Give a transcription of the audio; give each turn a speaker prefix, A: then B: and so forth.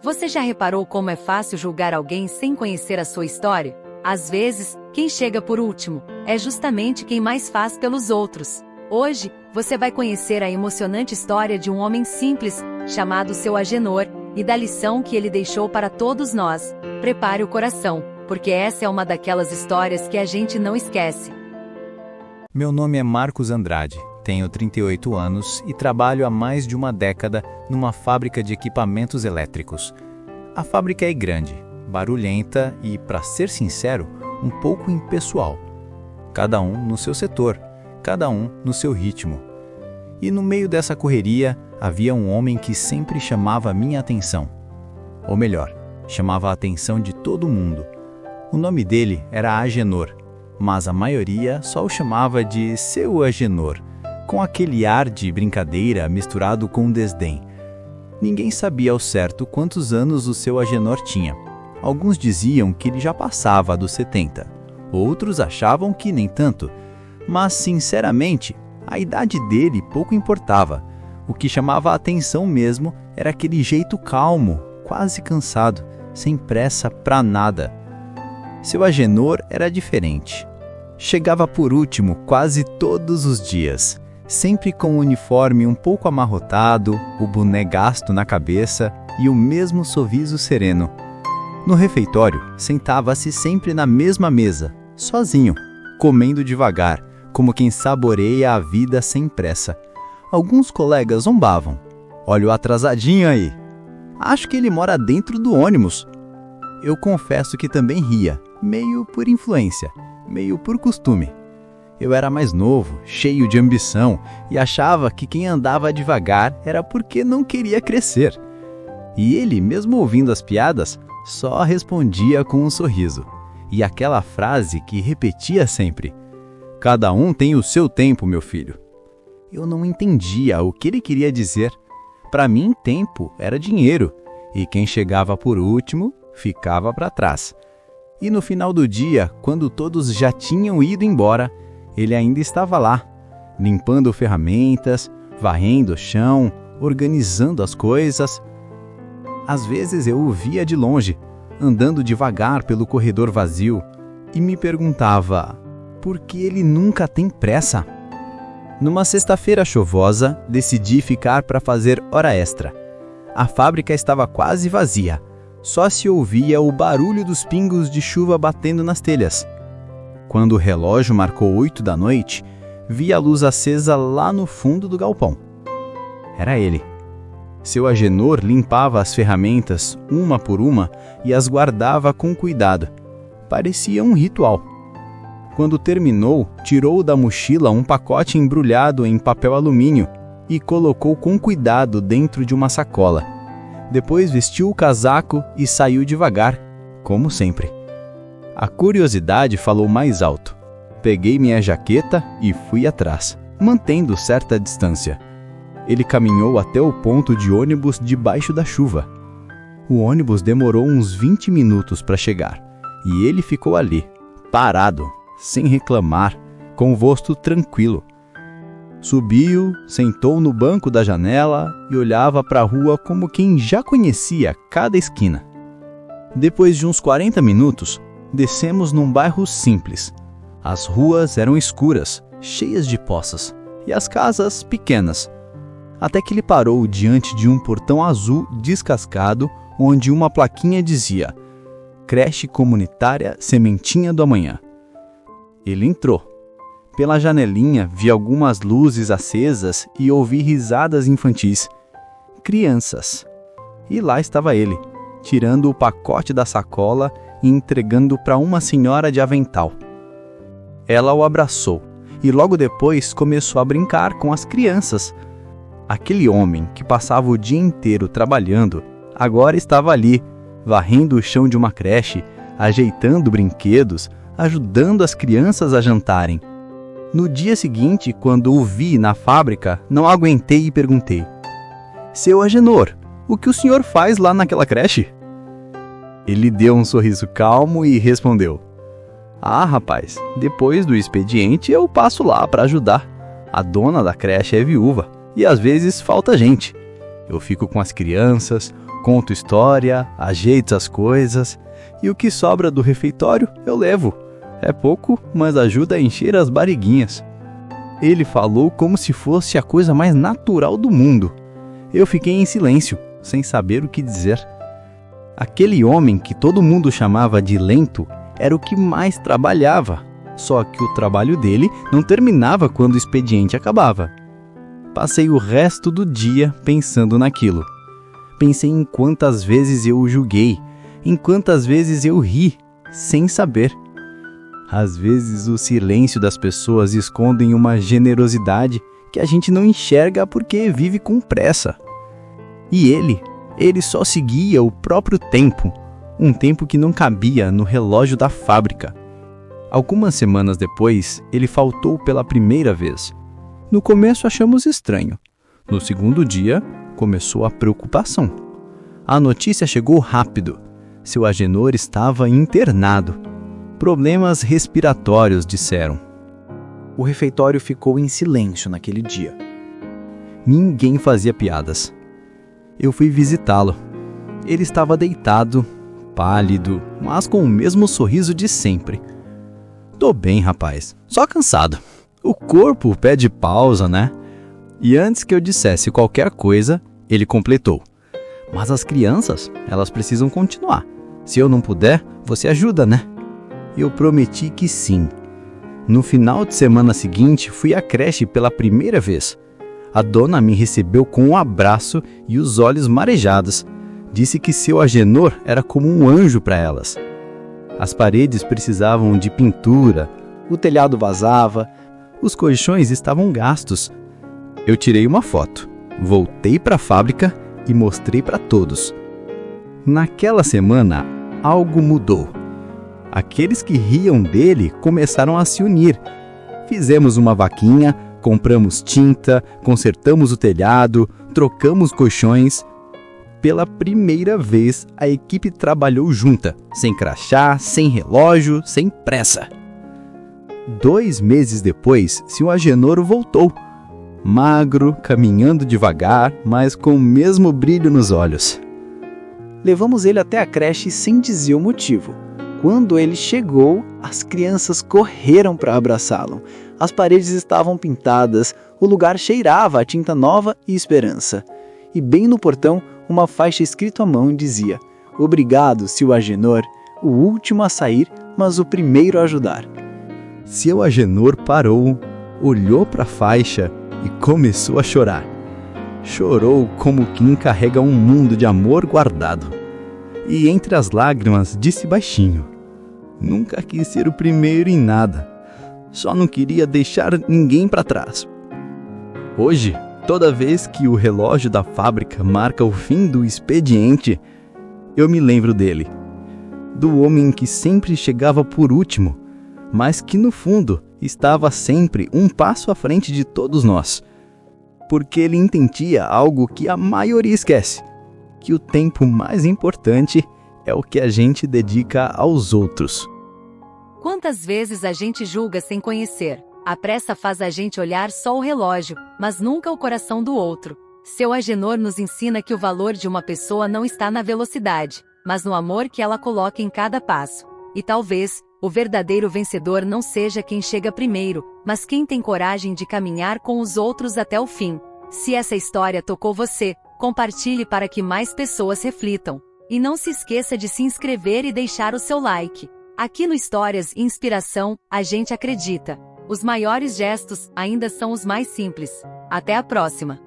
A: Você já reparou como é fácil julgar alguém sem conhecer a sua história? Às vezes, quem chega por último é justamente quem mais faz pelos outros. Hoje, você vai conhecer a emocionante história de um homem simples, chamado Seu Agenor, e da lição que ele deixou para todos nós. Prepare o coração, porque essa é uma daquelas histórias que a gente não esquece.
B: Meu nome é Marcos Andrade, tenho 38 anos e trabalho há mais de uma década numa fábrica de equipamentos elétricos. A fábrica é grande, barulhenta e, para ser sincero, um pouco impessoal. Cada um no seu setor, cada um no seu ritmo. E no meio dessa correria, havia um homem que sempre chamava minha atenção. Ou melhor, chamava a atenção de todo mundo. O nome dele era Agenor, mas a maioria só o chamava de Seu Agenor, com aquele ar de brincadeira misturado com desdém. Ninguém sabia ao certo quantos anos o Seu Agenor tinha. Alguns diziam que ele já passava dos 70, outros achavam que nem tanto, mas sinceramente, a idade dele pouco importava. O que chamava a atenção mesmo era aquele jeito calmo, quase cansado, sem pressa pra nada. Seu Agenor era diferente. Chegava por último quase todos os dias, sempre com o uniforme um pouco amarrotado, o boné gasto na cabeça e o mesmo sorriso sereno. No refeitório, sentava-se sempre na mesma mesa, sozinho, comendo devagar, como quem saboreia a vida sem pressa. Alguns colegas zombavam. Olha o atrasadinho aí. Acho que ele mora dentro do ônibus. Eu confesso que também ria, meio por influência, meio por costume. Eu era mais novo, cheio de ambição, e achava que quem andava devagar era porque não queria crescer. E ele, mesmo ouvindo as piadas, só respondia com um sorriso. E aquela frase que repetia sempre: "Cada um tem o seu tempo, meu filho." Eu não entendia o que ele queria dizer. Para mim, tempo era dinheiro, e quem chegava por último ficava para trás. E no final do dia, quando todos já tinham ido embora, ele ainda estava lá, limpando ferramentas, varrendo o chão, organizando as coisas. Às vezes eu o via de longe, andando devagar pelo corredor vazio, e me perguntava por que ele nunca tem pressa. Numa sexta-feira chuvosa, decidi ficar para fazer hora extra. A fábrica estava quase vazia, só se ouvia o barulho dos pingos de chuva batendo nas telhas. Quando o relógio marcou 8 da noite, vi a luz acesa lá no fundo do galpão. Era ele. Seu Agenor limpava as ferramentas uma por uma e as guardava com cuidado. Parecia um ritual. Quando terminou, tirou da mochila um pacote embrulhado em papel alumínio e colocou com cuidado dentro de uma sacola. Depois vestiu o casaco e saiu devagar, como sempre. A curiosidade falou mais alto. Peguei minha jaqueta e fui atrás, mantendo certa distância. Ele caminhou até o ponto de ônibus debaixo da chuva. O ônibus demorou uns 20 minutos para chegar, e ele ficou ali, parado, sem reclamar, com o rosto tranquilo. Subiu, sentou no banco da janela e olhava para a rua como quem já conhecia cada esquina. Depois de uns 40 minutos, descemos num bairro simples. As ruas eram escuras, cheias de poças, e as casas pequenas. Até que ele parou diante de um portão azul descascado, onde uma plaquinha dizia: "Creche Comunitária Sementinha do Amanhã." Ele entrou. Pela janelinha vi algumas luzes acesas e ouvi risadas infantis. Crianças. E lá estava ele, tirando o pacote da sacola e entregando para uma senhora de avental. Ela o abraçou e logo depois começou a brincar com as crianças. Aquele homem que passava o dia inteiro trabalhando, agora estava ali, varrendo o chão de uma creche, ajeitando brinquedos, ajudando as crianças a jantarem. No dia seguinte, quando o vi na fábrica, não aguentei e perguntei: "Seu Agenor, o que o senhor faz lá naquela creche?" Ele deu um sorriso calmo e respondeu: "Ah, rapaz, depois do expediente eu passo lá para ajudar. A dona da creche é viúva e às vezes falta gente. Eu fico com as crianças,
C: Conto história, ajeito as coisas e o que sobra do refeitório eu levo. É pouco, mas ajuda a encher as barriguinhas. Ele falou como se fosse a coisa mais natural do mundo. Eu fiquei em silêncio, sem saber o que dizer. Aquele homem que todo mundo chamava de lento era o que mais trabalhava, só que o trabalho dele não terminava quando o expediente acabava. Passei o resto do dia pensando naquilo. Pensei em quantas vezes eu o julguei, em quantas vezes eu ri, sem saber. Às vezes o silêncio das pessoas esconde uma generosidade que a gente não enxerga porque vive com pressa. E ele só seguia o próprio tempo, um tempo que não cabia no relógio da fábrica. Algumas semanas depois, ele faltou pela primeira vez. No começo achamos estranho. No segundo dia, começou a preocupação. A notícia chegou rápido. Seu Agenor estava internado. Problemas respiratórios, disseram. O refeitório ficou em silêncio naquele dia. Ninguém fazia piadas. Eu fui visitá-lo. Ele estava deitado, pálido, mas com o mesmo sorriso de sempre. Tô bem, rapaz. Só cansado. O corpo pede pausa, né? E antes que eu dissesse qualquer coisa, ele completou. Mas as crianças, elas precisam continuar. Se eu não puder, você ajuda, né? Eu prometi que sim. No final de semana seguinte, fui à creche pela primeira vez. A dona me recebeu com um abraço e os olhos marejados. Disse que seu Agenor era como um anjo para elas. As paredes precisavam de pintura, o telhado vazava, os colchões estavam gastos. Eu tirei uma foto, voltei para a fábrica e mostrei para todos. Naquela semana, algo mudou. Aqueles que riam dele começaram a se unir. Fizemos uma vaquinha, compramos tinta, consertamos o telhado, trocamos colchões. Pela primeira vez, a equipe trabalhou junta, sem crachá, sem relógio, sem pressa. 2 meses depois, seu Agenor voltou. Magro, caminhando devagar, mas com o mesmo brilho nos olhos. Levamos ele até a creche sem dizer o motivo. Quando ele chegou, as crianças correram para abraçá-lo. As paredes estavam pintadas, o lugar cheirava a tinta nova e esperança. E bem no portão, uma faixa escrita à mão dizia: "Obrigado, seu Agenor, o último a sair, mas o primeiro a ajudar." Seu Agenor parou, olhou para a faixa e começou a chorar. Chorou como quem carrega um mundo de amor guardado. E entre as lágrimas disse baixinho: "Nunca quis ser o primeiro em nada. Só não queria deixar ninguém para trás." Hoje, toda vez que o relógio da fábrica marca o fim do expediente, eu me lembro dele. Do homem que sempre chegava por último, mas que no fundo estava sempre um passo à frente de todos nós. Porque ele entendia algo que a maioria esquece: que o tempo mais importante é o que a gente dedica aos outros.
A: Quantas vezes a gente julga sem conhecer? A pressa faz a gente olhar só o relógio, mas nunca o coração do outro. Seu Agenor nos ensina que o valor de uma pessoa não está na velocidade, mas no amor que ela coloca em cada passo. E talvez, o verdadeiro vencedor não seja quem chega primeiro, mas quem tem coragem de caminhar com os outros até o fim. Se essa história tocou você, compartilhe para que mais pessoas reflitam. E não se esqueça de se inscrever e deixar o seu like. Aqui no Histórias e Inspiração, a gente acredita. Os maiores gestos ainda são os mais simples. Até a próxima!